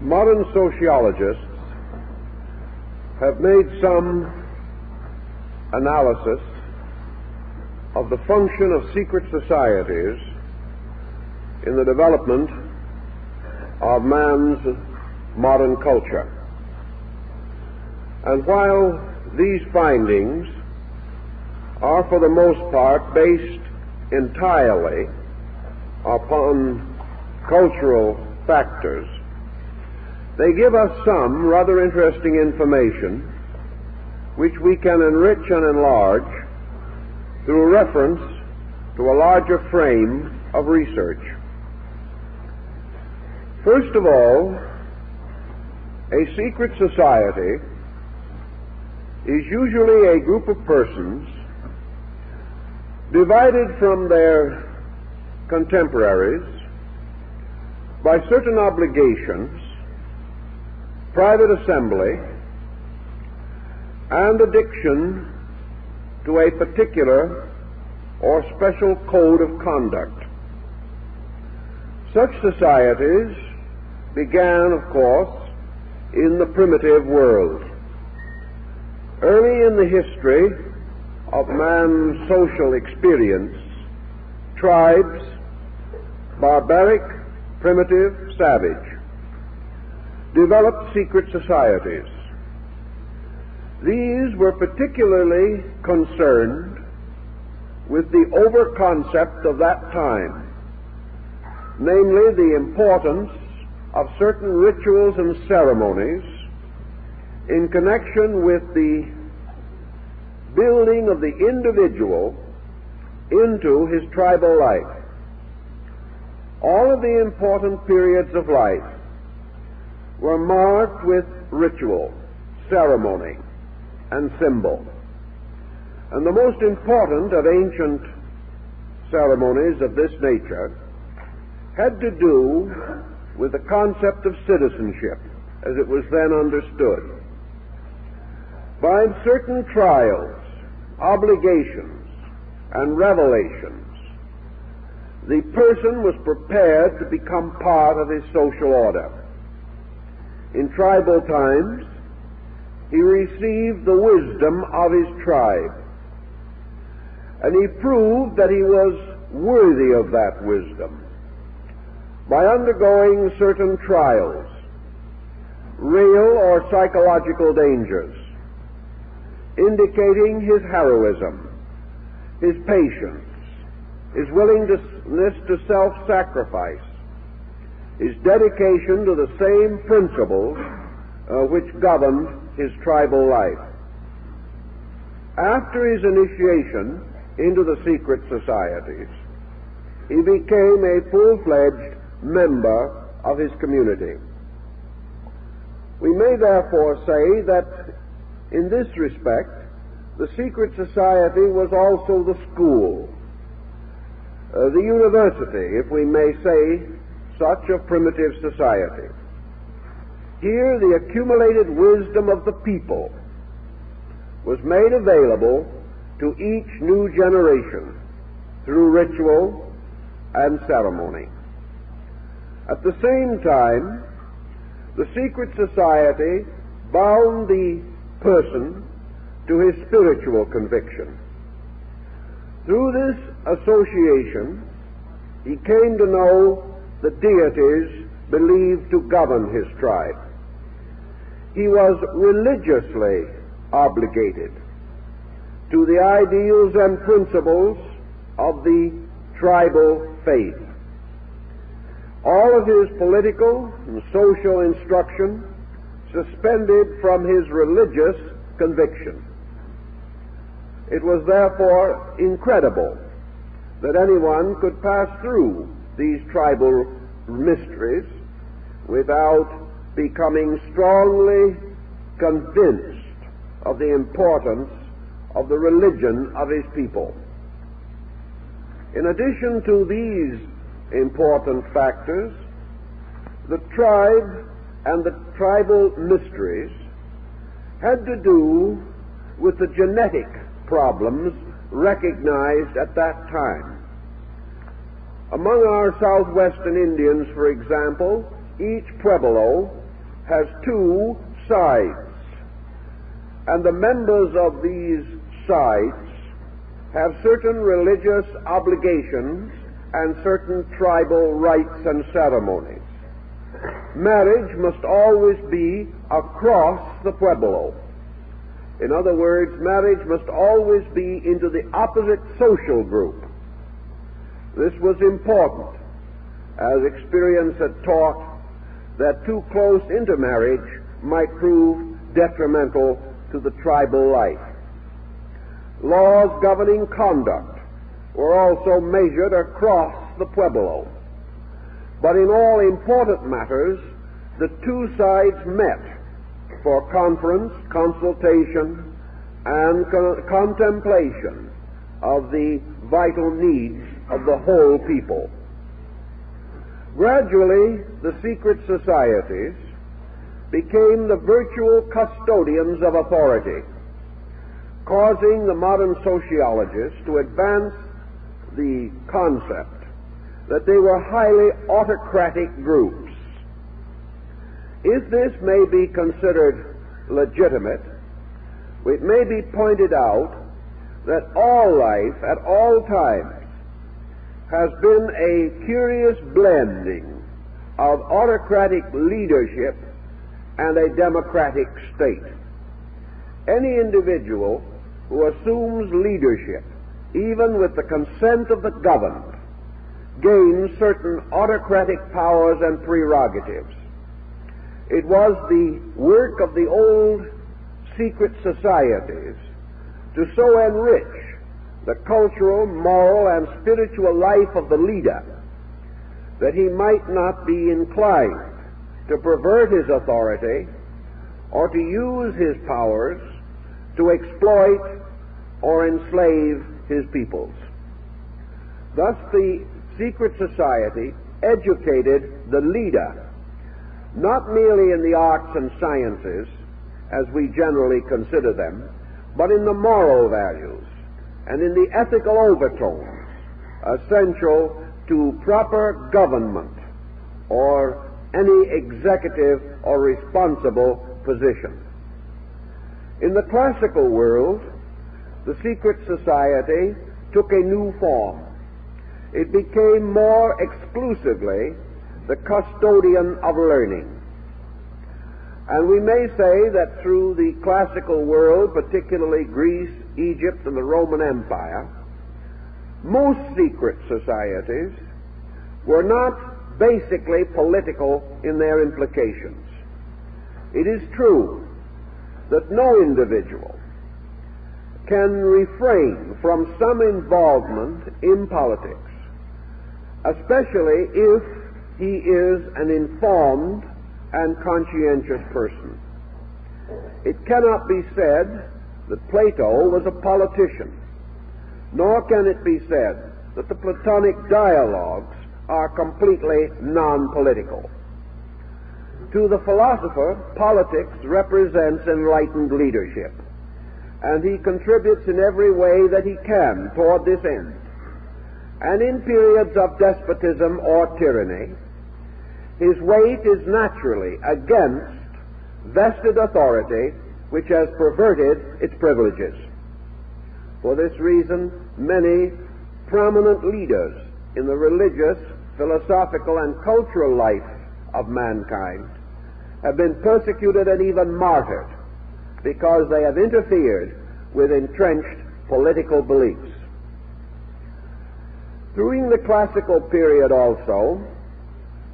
modern sociologists have made some analysis of the function of secret societies in the development of man's modern culture. And while these findings are for the most part based entirely upon cultural factors, they give us some rather interesting information which we can enrich and enlarge through reference to a larger frame of research. First of all, a secret society is usually a group of persons divided from their contemporaries by certain obligations, private assembly, and addiction to a particular or special code of conduct. Such societies began, of course, in the primitive world. Early in the history of man's social experience, tribes, barbaric, primitive, savage, developed secret societies. These were particularly concerned with the over-concept of that time, namely the importance of certain rituals and ceremonies in connection with the building of the individual into his tribal life. All of the important periods of life were marked with ritual, ceremony, and symbol. And the most important of ancient ceremonies of this nature had to do with the concept of citizenship as it was then understood. By certain trials, obligations, and revelations, the person was prepared to become part of his social order. In tribal times, he received the wisdom of his tribe, and he proved that he was worthy of that wisdom by undergoing certain trials, real or psychological dangers, indicating his heroism, his patience, his willingness to self-sacrifice, his dedication to the same principles which governed his tribal life. After his initiation into the secret societies, he became a full-fledged member of his community. We may therefore say that in this respect, the secret society was also the school, the university, if we may say such, of primitive society. Here the accumulated wisdom of the people was made available to each new generation through ritual and ceremony. At the same time, the secret society bound the person to his spiritual conviction. Through this association, he came to know the deities believed to govern his tribe. He was religiously obligated to the ideals and principles of the tribal faith. All of his political and social instruction suspended from his religious conviction. It was therefore incredible that anyone could pass through these tribal mysteries without becoming strongly convinced of the importance of the religion of his people. In addition to these important factors, the tribe and the tribal mysteries had to do with the genetic problems recognized at that time. Among our southwestern Indians, for example, each Pueblo has two sides, and the members of these sides have certain religious obligations and certain tribal rites and ceremonies. Marriage must always be across the pueblo. In other words, marriage must always be into the opposite social group. This was important, as experience had taught that too close intermarriage might prove detrimental to the tribal life. Laws governing conduct were also measured across the pueblo. But in all important matters, the two sides met for conference, consultation, and contemplation of the vital needs of the whole people. Gradually, the secret societies became the virtual custodians of authority, causing the modern sociologists to advance the concept that they were highly autocratic groups. If this may be considered legitimate, it may be pointed out that all life at all times has been a curious blending of autocratic leadership and a democratic state. Any individual who assumes leadership, even with the consent of the governed, gains certain autocratic powers and prerogatives. It was the work of the old secret societies to so enrich the cultural, moral, and spiritual life of the leader that he might not be inclined to pervert his authority or to use his powers to exploit or enslave his peoples. Thus the secret society educated the leader, not merely in the arts and sciences, as we generally consider them, but in the moral values and in the ethical overtones essential to proper government or any executive or responsible position. In the classical world, the secret society took a new form. It became more exclusively the custodian of learning. And we may say that through the classical world, particularly Greece, Egypt, and the Roman Empire, most secret societies were not basically political in their implications. It is true that no individual can refrain from some involvement in politics, especially if he is an informed and conscientious person. It cannot be said that Plato was a politician, nor can it be said that the Platonic dialogues are completely non-political. To the philosopher, politics represents enlightened leadership, and he contributes in every way that he can toward this end. And in periods of despotism or tyranny, his weight is naturally against vested authority which has perverted its privileges. For this reason, many prominent leaders in the religious, philosophical, and cultural life of mankind have been persecuted and even martyred because they have interfered with entrenched political beliefs. During the classical period also,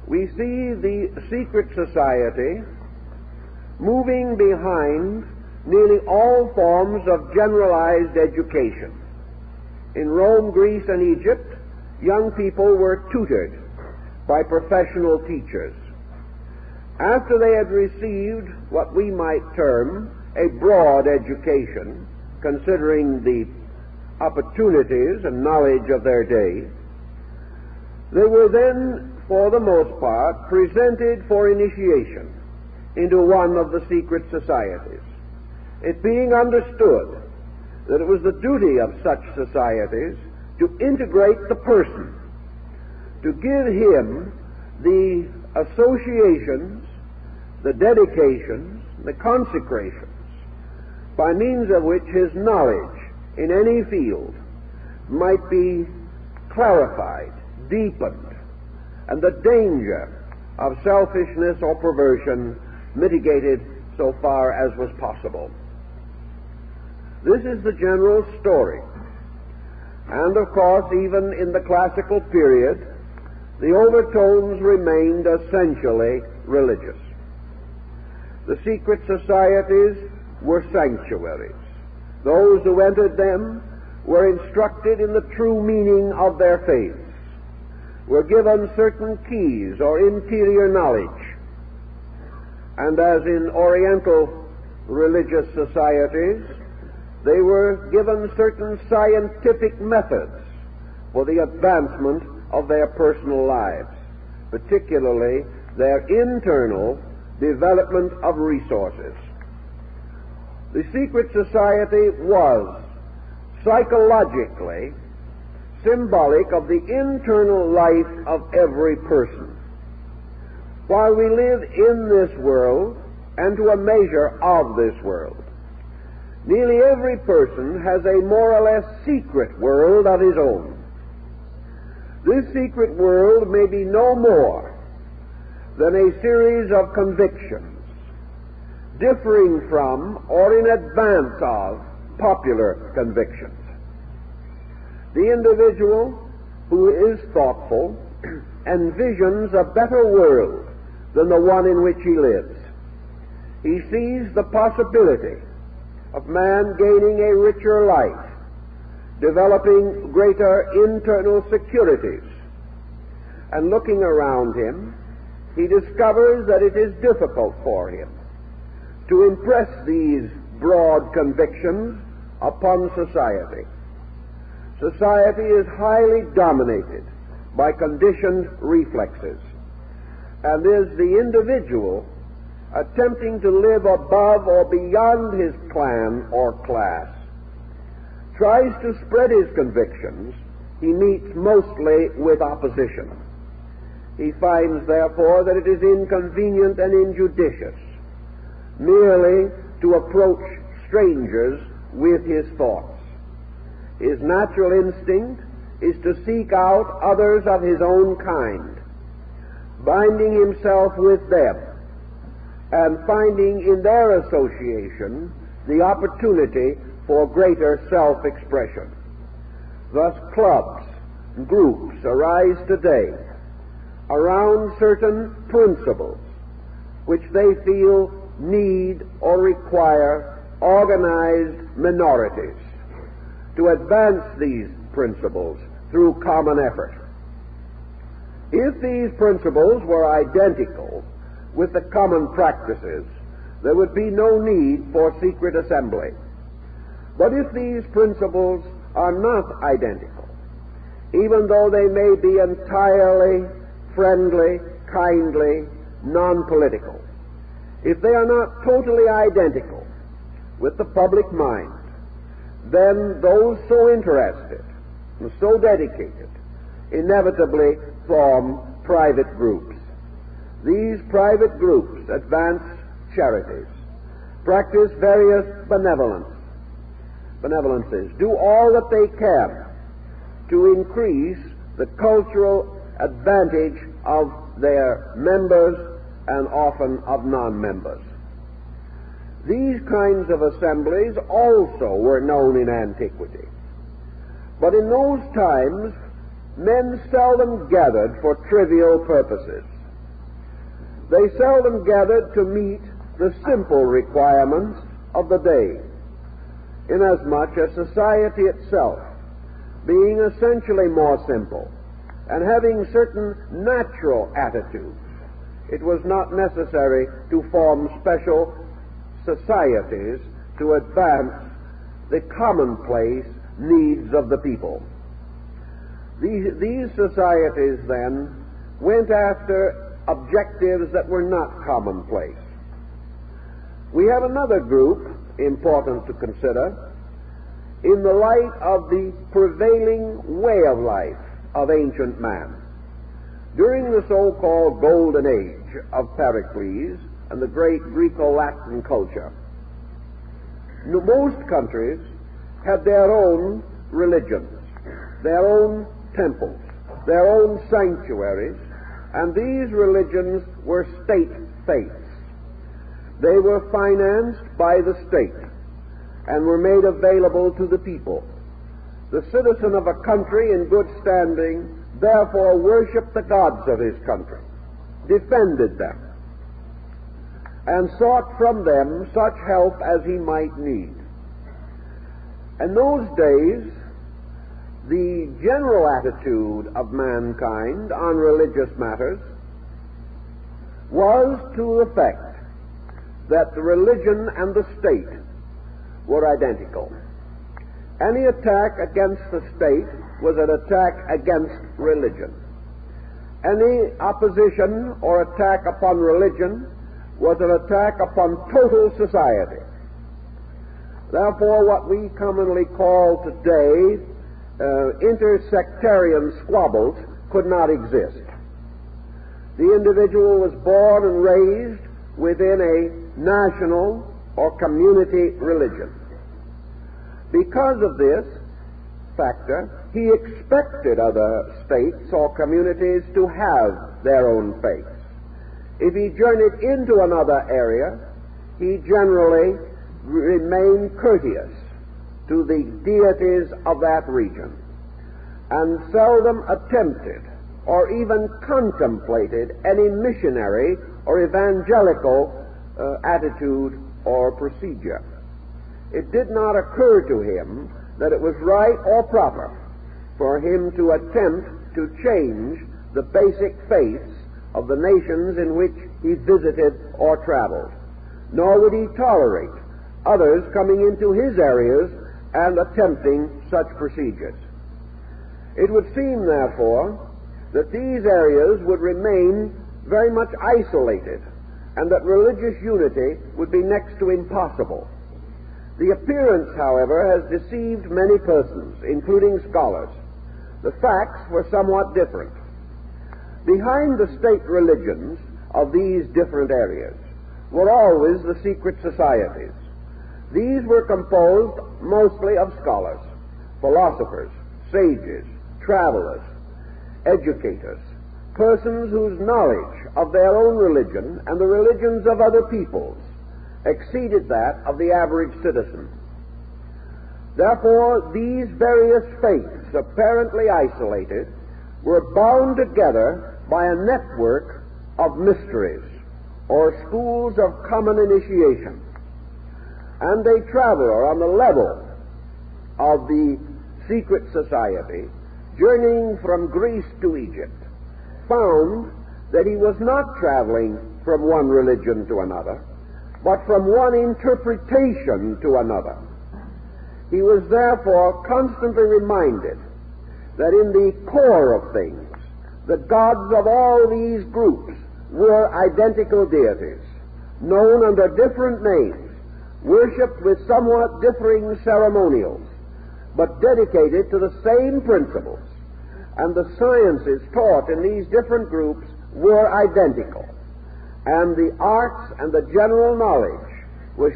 we see the secret society moving behind nearly all forms of generalized education. In Rome, Greece, and Egypt, young people were tutored by professional teachers. After they had received what we might term a broad education, considering the opportunities and knowledge of their day, they were then, for the most part, presented for initiation into one of the secret societies, it being understood that it was the duty of such societies to integrate the person, to give him the associations, the dedications, the consecrations, by means of which his knowledge in any field might be clarified, deepened, and the danger of selfishness or perversion mitigated so far as was possible. This is the general story. And of course, even in the classical period, the overtones remained essentially religious. The secret societies were sanctuaries. Those who entered them were instructed in the true meaning of their faiths, were given certain keys or interior knowledge, and as in Oriental religious societies, they were given certain scientific methods for the advancement of their personal lives, particularly their internal development of resources. The secret society was psychologically symbolic of the internal life of every person. While we live in this world, and to a measure of this world, nearly every person has a more or less secret world of his own. This secret world may be no more than a series of convictions, differing from or in advance of popular convictions. The individual who is thoughtful envisions a better world than the one in which he lives. He sees the possibility of man gaining a richer life, developing greater internal securities, and looking around him, he discovers that it is difficult for him to impress these broad convictions upon society. Society is highly dominated by conditioned reflexes, and is the individual attempting to live above or beyond his clan or class tries to spread his convictions, he meets mostly with opposition. He finds, therefore, that it is inconvenient and injudicious merely to approach strangers with his thoughts. His natural instinct is to seek out others of his own kind, binding himself with them, and finding in their association the opportunity for greater self-expression. Thus, clubs, groups arise today around certain principles which they feel need or require organized minorities to advance these principles through common effort. If these principles were identical with the common practices, there would be no need for secret assembly. But if these principles are not identical, even though they may be entirely friendly, kindly, non-political, if they are not totally identical with the public mind, then those so interested and so dedicated inevitably form private groups. These private groups advance charities, practice various benevolences, do all that they can to increase the cultural advantage of their members and often of non-members. These kinds of assemblies also were known in antiquity. But in those times, men seldom gathered for trivial purposes. They seldom gathered to meet the simple requirements of the day, inasmuch as society itself, being essentially more simple and having certain natural attitudes, it was not necessary to form special societies to advance the commonplace needs of the people. These societies then went after objectives that were not commonplace. We have another group important to consider in the light of the prevailing way of life of ancient man. During the so-called Golden Age of Pericles and the great Greco-Latin culture. Most countries had their own religions, their own temples, their own sanctuaries, and these religions were state faiths. They were financed by the state and were made available to the people. The citizen of a country in good standing therefore worshipped the gods of his country, defended them, and sought from them such help as he might need. In those days, the general attitude of mankind on religious matters was to the effect that the religion and the state were identical. Any attack against the state was an attack against religion. Any opposition or attack upon religion was an attack upon total society. Therefore, what we commonly call today intersectarian squabbles could not exist. The individual was born and raised within a national or community religion. Because of this factor, he expected other states or communities to have their own faiths. If he journeyed into another area, he generally remained courteous to the deities of that region, and seldom attempted or even contemplated any missionary or evangelical attitude or procedure. It did not occur to him that it was right or proper for him to attempt to change the basic faiths of the nations in which he visited or traveled, nor would he tolerate others coming into his areas and attempting such procedures. It would seem, therefore, that these areas would remain very much isolated and that religious unity would be next to impossible. The appearance, however, has deceived many persons, including scholars. The facts were somewhat different. Behind the state religions of these different areas were always the secret societies. These were composed mostly of scholars, philosophers, sages, travelers, educators, persons whose knowledge of their own religion and the religions of other peoples exceeded that of the average citizen. Therefore, these various faiths, apparently isolated, were bound together by a network of mysteries or schools of common initiation. And a traveler on the level of the secret society, journeying from Greece to Egypt, found that he was not traveling from one religion to another, but from one interpretation to another. He was therefore constantly reminded that in the core of things, the gods of all these groups were identical deities, known under different names, worshipped with somewhat differing ceremonials, but dedicated to the same principles, and the sciences taught in these different groups were identical, and the arts and the general knowledge were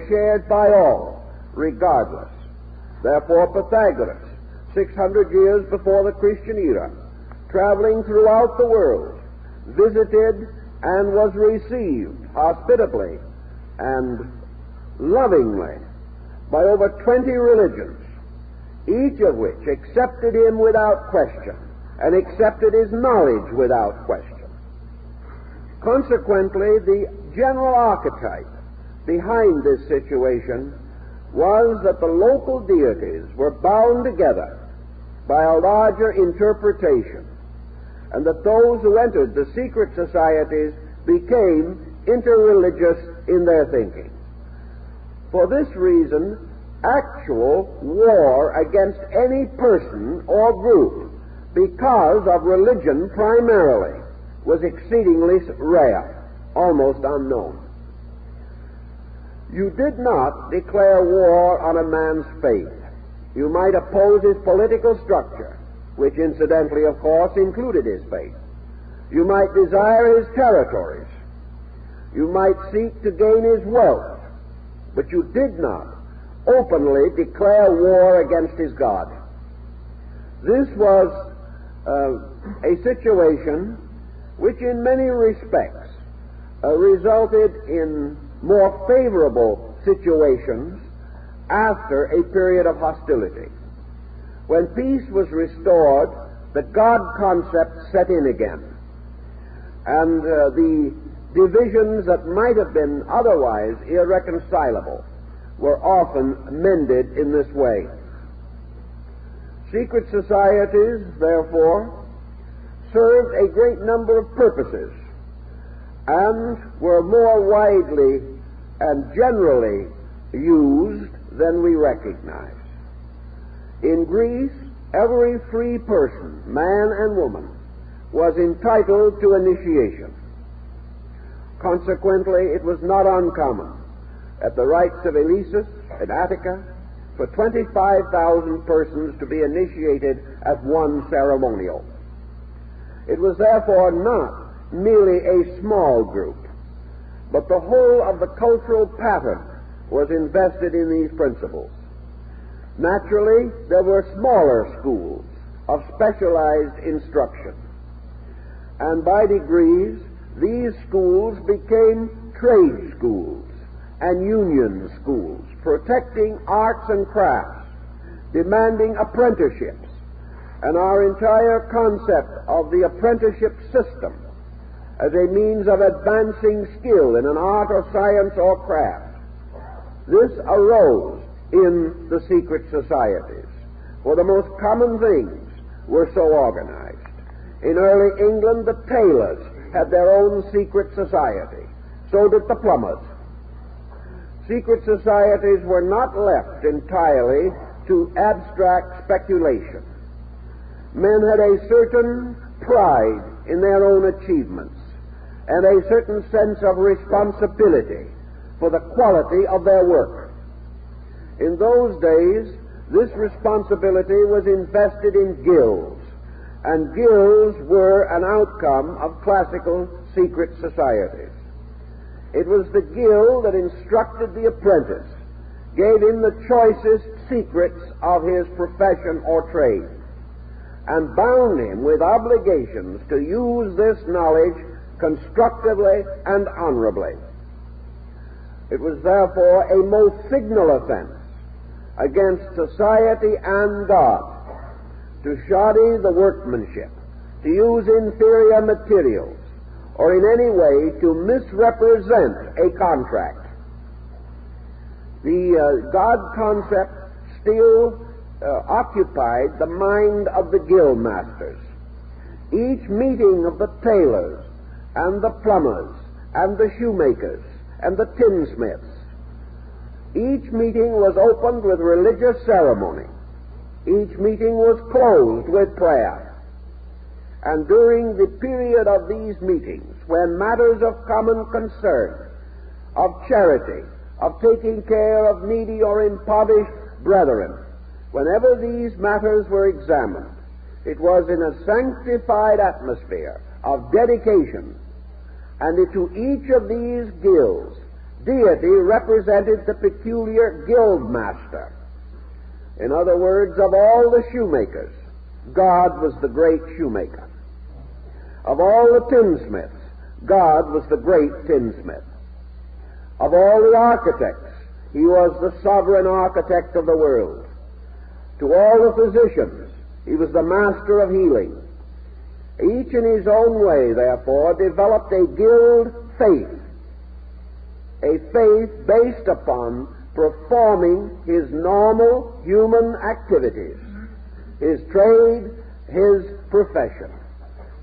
shared by all, regardless. Therefore, Pythagoras, 600 years before the Christian era, traveling throughout the world, visited and was received hospitably and lovingly by over 20 religions, each of which accepted him without question and accepted his knowledge without question. Consequently, the general archetype behind this situation was that the local deities were bound together by a larger interpretation, and that those who entered the secret societies became interreligious in their thinking. For this reason, actual war against any person or group, because of religion primarily, was exceedingly rare, almost unknown. You did not declare war on a man's faith. You might oppose his political structure, which incidentally, of course, included his faith. You might desire his territories. You might seek to gain his wealth, but you did not openly declare war against his God. This was a situation which in many respects resulted in more favorable situations after a period of hostility. When peace was restored, the God concept set in again, and the divisions that might have been otherwise irreconcilable were often mended in this way. Secret societies, therefore, served a great number of purposes and were more widely and generally used than we recognize. In Greece, every free person, man and woman, was entitled to initiation. Consequently, it was not uncommon at the rites of Eleusis in Attica for 25,000 persons to be initiated at one ceremonial. It was therefore not merely a small group, but the whole of the cultural pattern was invested in these principles. Naturally, there were smaller schools of specialized instruction, and by degrees these schools became trade schools and union schools, protecting arts and crafts, demanding apprenticeships, and our entire concept of the apprenticeship system as a means of advancing skill in an art or science or craft. This arose in the secret societies, for the most common things were so organized. In early England, the tailors had their own secret society. So did the plumbers. Secret societies were not left entirely to abstract speculation. Men had a certain pride in their own achievements and a certain sense of responsibility for the quality of their work. In those days, this responsibility was invested in guilds, and guilds were an outcome of classical secret societies. It was the guild that instructed the apprentice, gave him the choicest secrets of his profession or trade, and bound him with obligations to use this knowledge constructively and honorably. It was therefore a most signal offense against society and God to shoddy the workmanship, to use inferior materials, or in any way to misrepresent a contract. The God concept still occupied the mind of the guild masters. Each meeting of the tailors and the plumbers and the shoemakers and the tinsmiths, each meeting was opened with religious ceremony. Each meeting was closed with prayer. And during the period of these meetings, when matters of common concern, of charity, of taking care of needy or impoverished brethren, whenever these matters were examined, it was in a sanctified atmosphere of dedication, and to each of these guilds, deity represented the peculiar guild master. In other words, of all the shoemakers, God was the great shoemaker. Of all the tinsmiths, God was the great tinsmith. Of all the architects, he was the sovereign architect of the world. To all the physicians, he was the master of healing. Each in his own way, therefore, developed a guild faith, a faith based upon performing his normal human activities, his trade, his profession,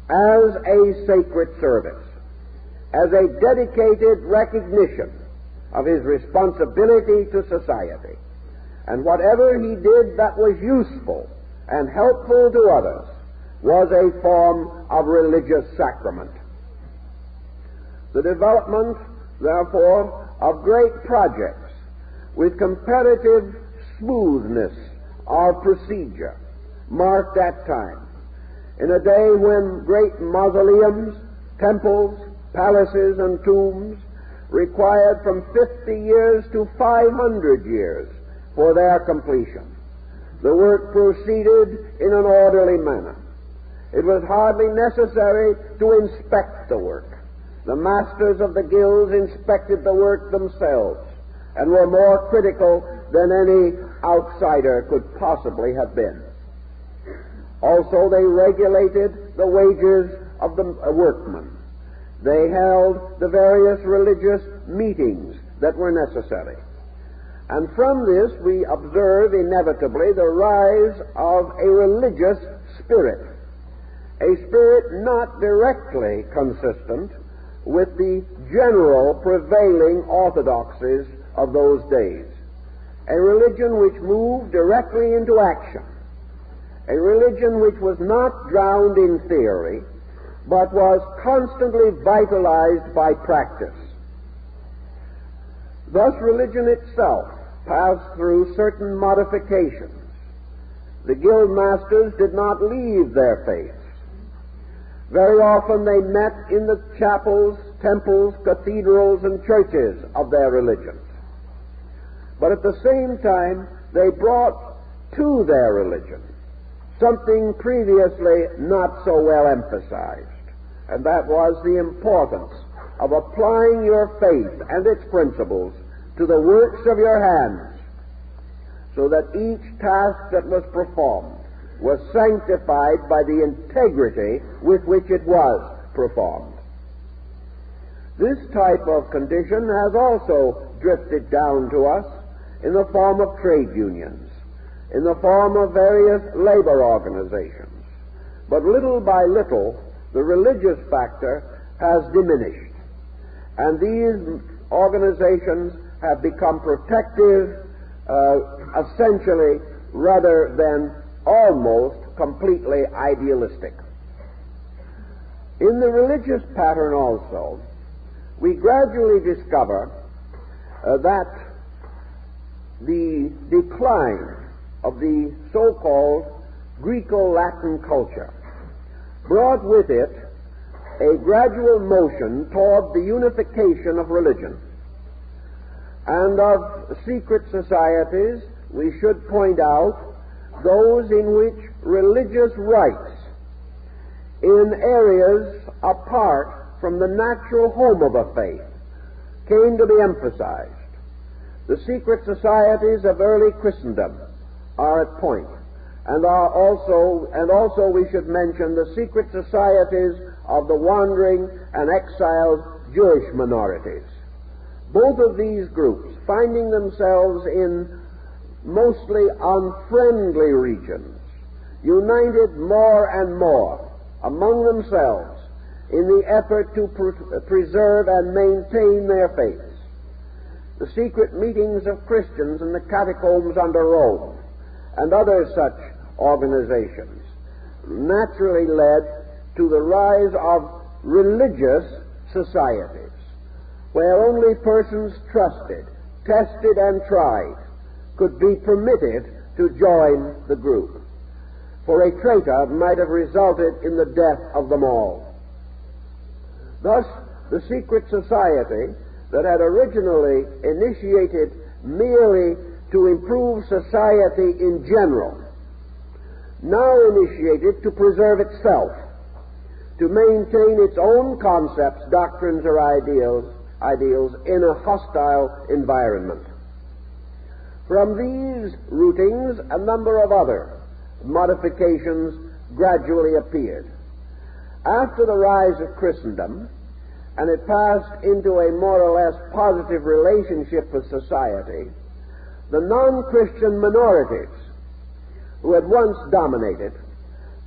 as a sacred service, as a dedicated recognition of his responsibility to society. And whatever he did that was useful and helpful to others was a form of religious sacrament. The development, therefore, of great projects with comparative smoothness of procedure marked that time. In a day when great mausoleums, temples, palaces, and tombs required from 50 years to 500 years for their completion. The work proceeded in an orderly manner. It was hardly necessary to inspect the work. The masters of the guilds inspected the work themselves and were more critical than any outsider could possibly have been. Also, they regulated the wages of the workmen. They held the various religious meetings that were necessary. And from this we observe inevitably the rise of a religious spirit, a spirit not directly consistent with the general prevailing orthodoxies of those days, a religion which moved directly into action, a religion which was not drowned in theory, but was constantly vitalized by practice. Thus, religion itself passed through certain modifications. The guild masters did not leave their faiths. Very often they met in the chapels, temples, cathedrals, and churches of their religions. But at the same time, they brought to their religion something previously not so well emphasized, and that was the importance of applying your faith and its principles to the works of your hands, so that each task that was performed was sanctified by the integrity with which it was performed. This type of condition has also drifted down to us in the form of trade unions, in the form of various labor organizations. But little by little, the religious factor has diminished, and these organizations have become protective, essentially, rather than almost completely idealistic. In the religious pattern also, we gradually discover that the decline of the so-called Greco-Latin culture brought with it a gradual motion toward the unification of religion. And of secret societies, we should point out those in which religious rites in areas apart from the natural home of a faith came to be emphasized. The secret societies of early Christendom are at point, and also we should mention the secret societies of the wandering and exiled Jewish minorities. Both of these groups, finding themselves in mostly unfriendly regions, united more and more among themselves in the effort to preserve and maintain their faiths. The secret meetings of Christians in the catacombs under Rome and other such organizations naturally led to the rise of religious societies, where only persons trusted, tested, and tried could be permitted to join the group, for a traitor might have resulted in the death of them all. Thus, the secret society that had originally initiated merely to improve society in general, now initiated to preserve itself, to maintain its own concepts, doctrines, or ideals in a hostile environment. From these rootings, a number of other modifications gradually appeared. After the rise of Christendom, and it passed into a more or less positive relationship with society, the non-Christian minorities, who had once dominated,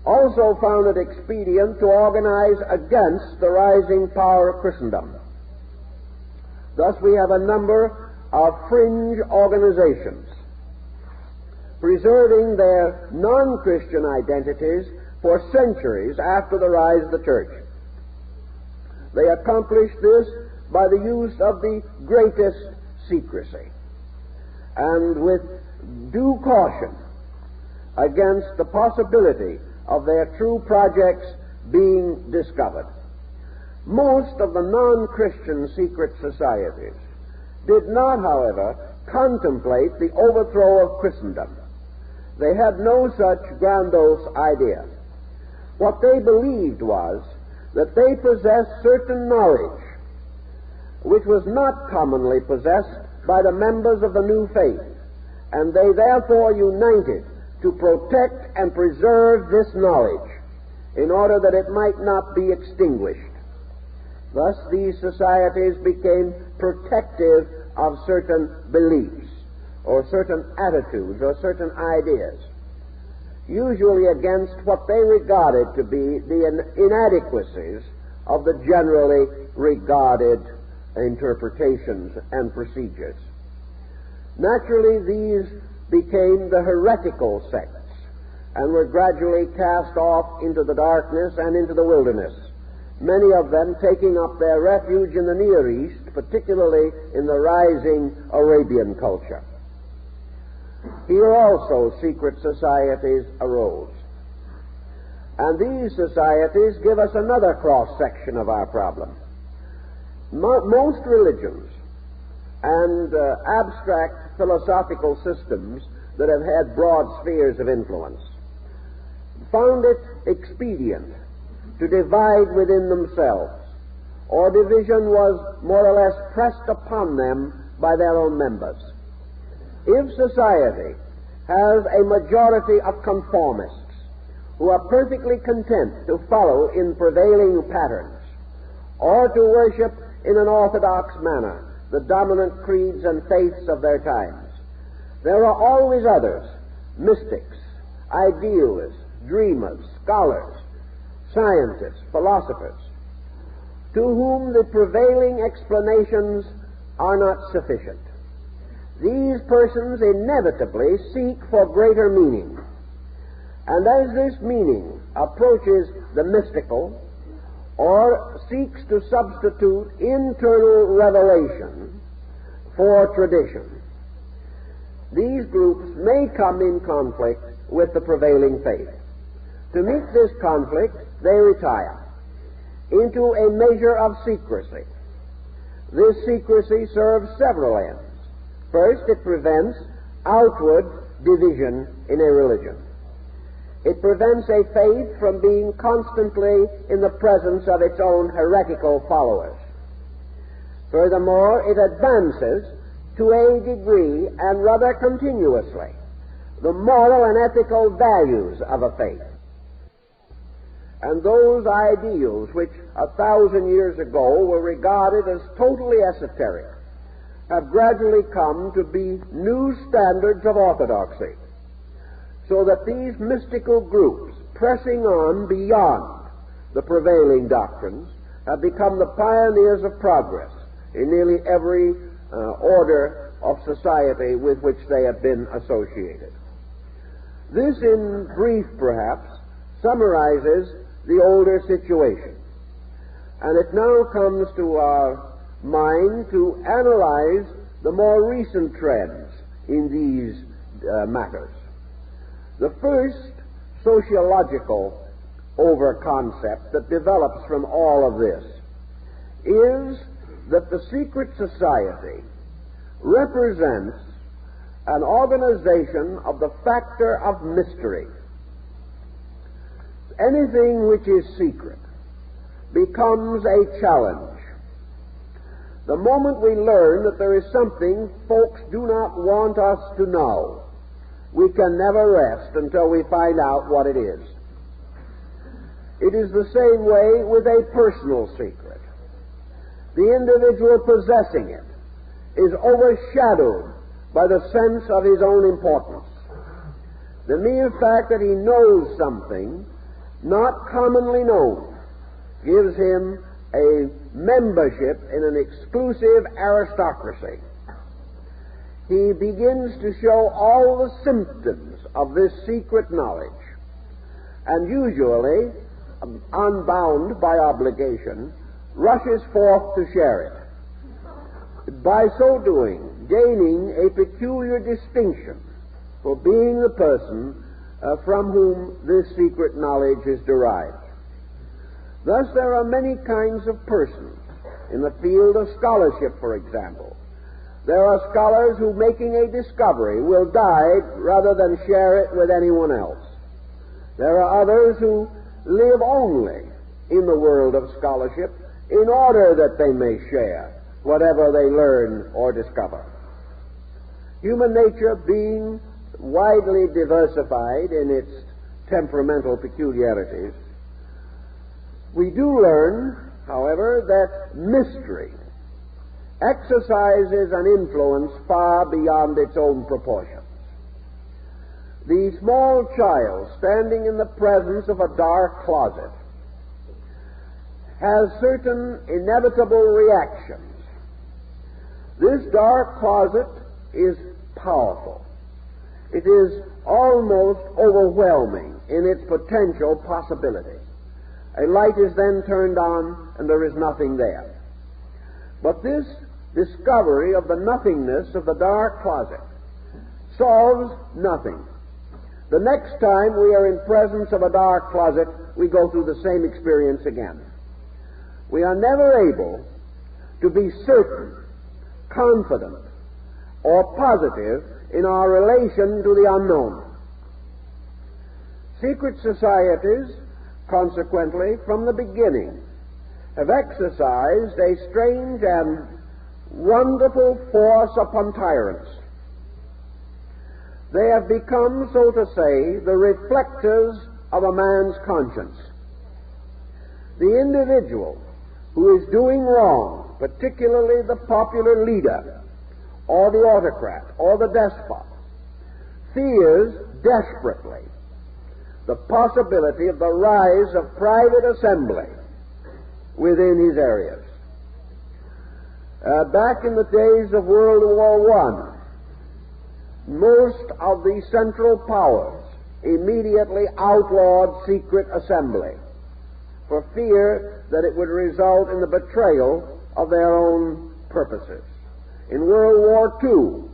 also found it expedient to organize against the rising power of Christendom. Thus we have a number of fringe organizations preserving their non-Christian identities for centuries after the rise of the church. They accomplished this by the use of the greatest secrecy and with due caution against the possibility of their true projects being discovered. Most of the non-Christian secret societies did not, however, contemplate the overthrow of Christendom. They had no such grandiose idea. What they believed was that they possessed certain knowledge which was not commonly possessed by the members of the new faith, and they therefore united to protect and preserve this knowledge in order that it might not be extinguished. Thus, these societies became protective of certain beliefs or certain attitudes or certain ideas, usually against what they regarded to be the inadequacies of the generally regarded interpretations and procedures. Naturally, these became the heretical sects and were gradually cast off into the darkness and into the wilderness, many of them taking up their refuge in the Near East, particularly in the rising Arabian culture. Here also secret societies arose. And these societies give us another cross-section of our problem. Most religions and abstract philosophical systems that have had broad spheres of influence found it expedient to divide within themselves, or division was more or less pressed upon them by their own members. If society has a majority of conformists who are perfectly content to follow in prevailing patterns or to worship in an orthodox manner the dominant creeds and faiths of their times, there are always others, mystics, idealists, dreamers, scholars, scientists, philosophers, to whom the prevailing explanations are not sufficient. These persons inevitably seek for greater meaning. And as this meaning approaches the mystical or seeks to substitute internal revelation for tradition, these groups may come in conflict with the prevailing faith. To meet this conflict, they retire into a measure of secrecy. This secrecy serves several ends. First, it prevents outward division in a religion. It prevents a faith from being constantly in the presence of its own heretical followers. Furthermore, it advances to a degree and rather continuously the moral and ethical values of a faith. And those ideals which 1,000 years ago were regarded as totally esoteric have gradually come to be new standards of orthodoxy, so that these mystical groups, pressing on beyond the prevailing doctrines, have become the pioneers of progress in nearly every order of society with which they have been associated. This, in brief, perhaps, summarizes the older situation. And it now comes to our mind to analyze the more recent trends in these matters. The first sociological over-concept that develops from all of this is that the secret society represents an organization of the factor of mystery. Anything which is secret becomes a challenge. The moment we learn that there is something folks do not want us to know, we can never rest until we find out what it is. It is the same way with a personal secret. The individual possessing it is overshadowed by the sense of his own importance. The mere fact that he knows something not commonly known gives him a membership in an exclusive aristocracy. He begins to show all the symptoms of this secret knowledge, and usually, unbound by obligation, rushes forth to share it, by so doing gaining a peculiar distinction for being the person from whom this secret knowledge is derived. Thus, there are many kinds of persons. In the field of scholarship, for example, there are scholars who, making a discovery, will die rather than share it with anyone else. There are others who live only in the world of scholarship in order that they may share whatever they learn or discover. Human nature being widely diversified in its temperamental peculiarities, we do learn, however, that mystery exercises an influence far beyond its own proportions. The small child standing in the presence of a dark closet has certain inevitable reactions. This dark closet is powerful. It is almost overwhelming in its potential possibility. A light is then turned on and there is nothing there. But this discovery of the nothingness of the dark closet solves nothing. The next time we are in presence of a dark closet, we go through the same experience again. We are never able to be certain, confident, or positive in our relation to the unknown. Secret societies, consequently, from the beginning, have exercised a strange and wonderful force upon tyrants. They have become, so to say, the reflectors of a man's conscience. The individual who is doing wrong, particularly the popular leader, or the autocrat, or the despot, fears desperately the possibility of the rise of private assembly within his areas. Back in the days of World War I, most of the Central Powers immediately outlawed secret assembly for fear that it would result in the betrayal of their own purposes. In World War II,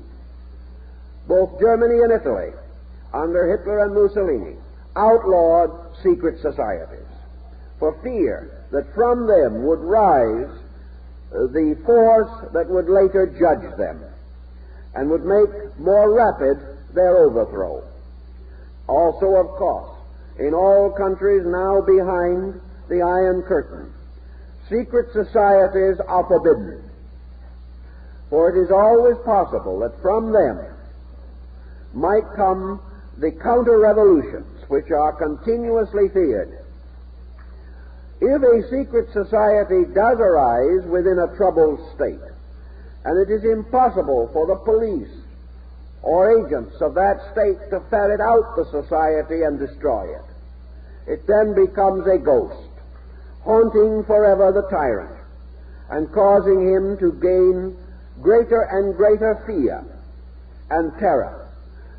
both Germany and Italy, under Hitler and Mussolini, outlawed secret societies for fear that from them would rise the force that would later judge them and would make more rapid their overthrow. Also, of course, in all countries now behind the Iron Curtain, secret societies are forbidden, for it is always possible that from them might come the counter-revolutions which are continuously feared. If a secret society does arise within a troubled state, and it is impossible for the police or agents of that state to ferret out the society and destroy it, it then becomes a ghost, haunting forever the tyrant, and causing him to gain greater and greater fear and terror,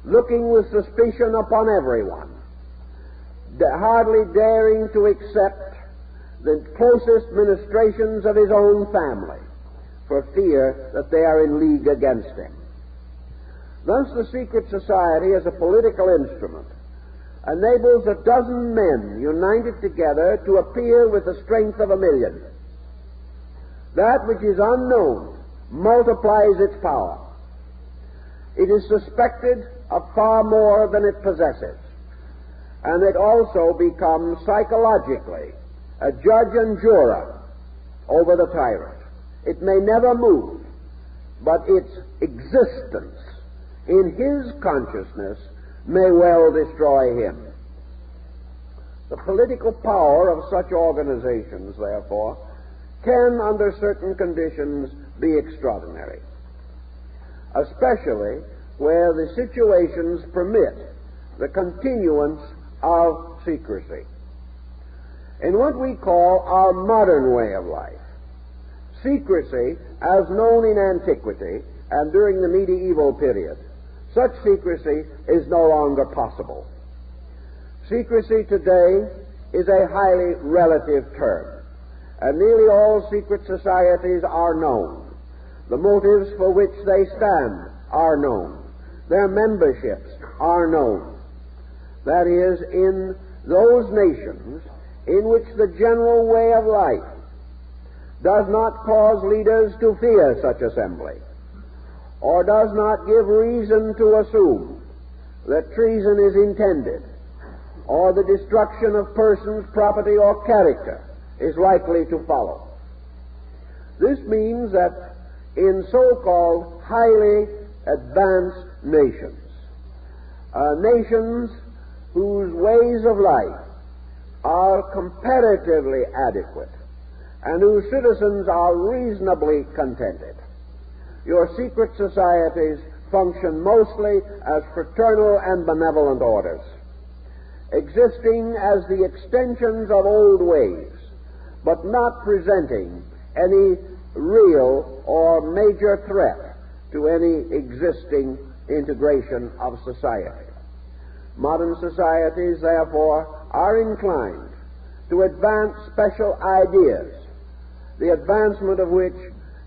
looking with suspicion upon everyone, hardly daring to accept the closest ministrations of his own family, for fear that they are in league against him. Thus the secret society, as a political instrument, enables a dozen men united together to appear with the strength of 1,000,000. That which is unknown multiplies its power. It is suspected of far more than it possesses, and it also becomes psychologically a judge and juror over the tyrant. It may never move, but its existence in his consciousness may well destroy him. The political power of such organizations, therefore, can, under certain conditions, be extraordinary, especially where the situations permit the continuance of secrecy. In what we call our modern way of life, secrecy, as known in antiquity and during the medieval period, such secrecy is no longer possible. Secrecy today is a highly relative term, and nearly all secret societies are known. The motives for which they stand are known. Their memberships are known. That is, in those nations in which the general way of life does not cause leaders to fear such assembly, or does not give reason to assume that treason is intended, or the destruction of persons, property, or character is likely to follow. This means that in so-called highly advanced nations, nations whose ways of life are comparatively adequate and whose citizens are reasonably contented, your secret societies function mostly as fraternal and benevolent orders, existing as the extensions of old ways, but not presenting any real or major threat to any existing integration of society. Modern societies, therefore, are inclined to advance special ideas, the advancement of which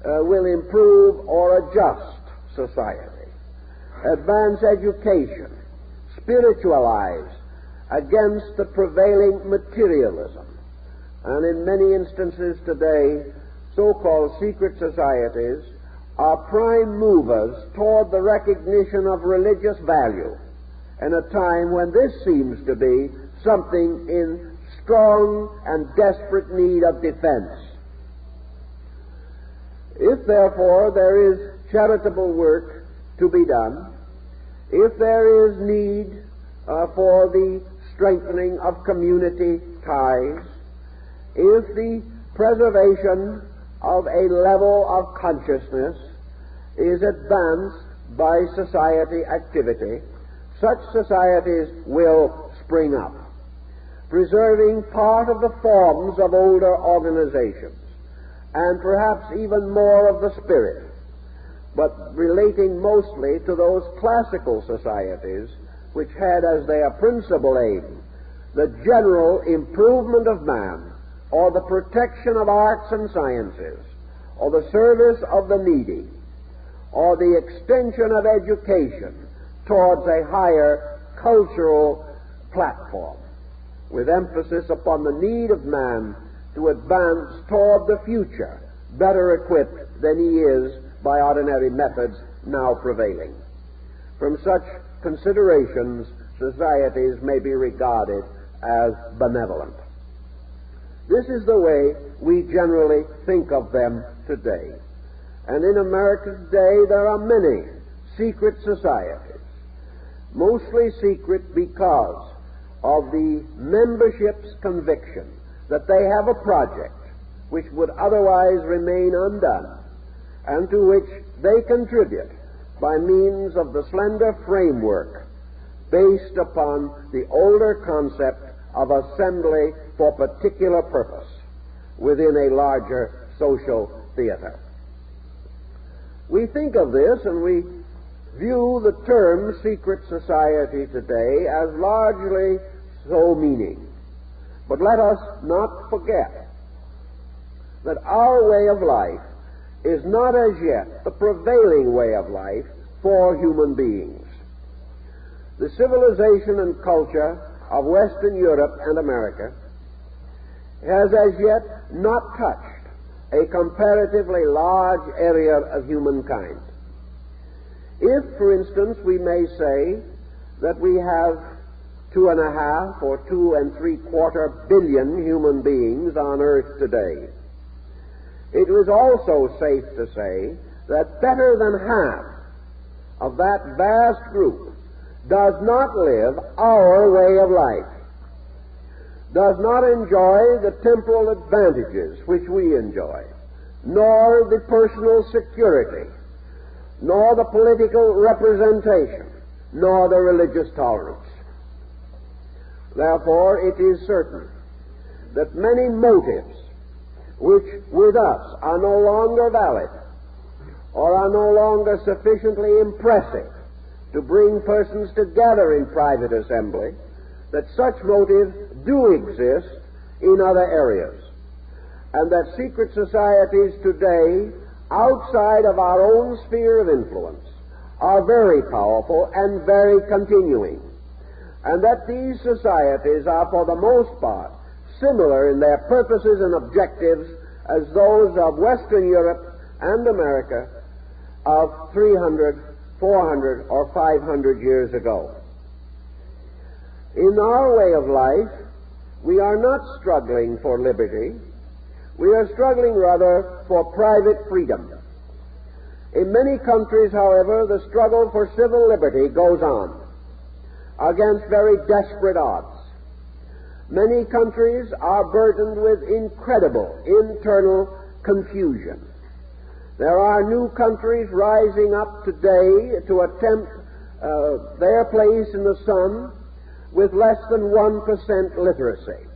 will improve or adjust society, advance education, spiritualize against the prevailing materialism. And in many instances today, so-called secret societies are prime movers toward the recognition of religious value in a time when this seems to be something in strong and desperate need of defense. If, therefore, there is charitable work to be done, if there is need for the strengthening of community ties, if the preservation of a level of consciousness is advanced by society activity, such societies will spring up, preserving part of the forms of older organizations, and perhaps even more of the spirit, but relating mostly to those classical societies which had as their principal aim the general improvement of man, or the protection of arts and sciences, or the service of the needy, or the extension of education towards a higher cultural platform, with emphasis upon the need of man to advance toward the future, better equipped than he is by ordinary methods now prevailing. From such considerations, societies may be regarded as benevolent. This is the way we generally think of them today. And in America today there are many secret societies, mostly secret because of the membership's conviction that they have a project which would otherwise remain undone, and to which they contribute by means of the slender framework based upon the older concept of assembly for particular purpose within a larger social theater. We think of this and we view the term secret society today as largely so meaning. But let us not forget that our way of life is not as yet the prevailing way of life for human beings. The civilization and culture of Western Europe and America has as yet not touched a comparatively large area of humankind. If, for instance, we may say that we have 2.5 or 2 3/4 billion human beings on earth today, it is also safe to say that better than half of that vast group does not live our way of life, does not enjoy the temporal advantages which we enjoy, nor the personal security, nor the political representation, nor the religious tolerance. Therefore, it is certain that many motives which with us are no longer valid or are no longer sufficiently impressive to bring persons together in private assembly, that such motives do exist in other areas, and that secret societies today, outside of our own sphere of influence, are very powerful and very continuing, and that these societies are for the most part similar in their purposes and objectives as those of Western Europe and America of 300, 400, or 500 years ago. In our way of life, we are not struggling for liberty. We are struggling rather for private freedom. In many countries, however, the struggle for civil liberty goes on against very desperate odds. Many countries are burdened with incredible internal confusion. There are new countries rising up today to attempt their place in the sun with less than 1% literacy.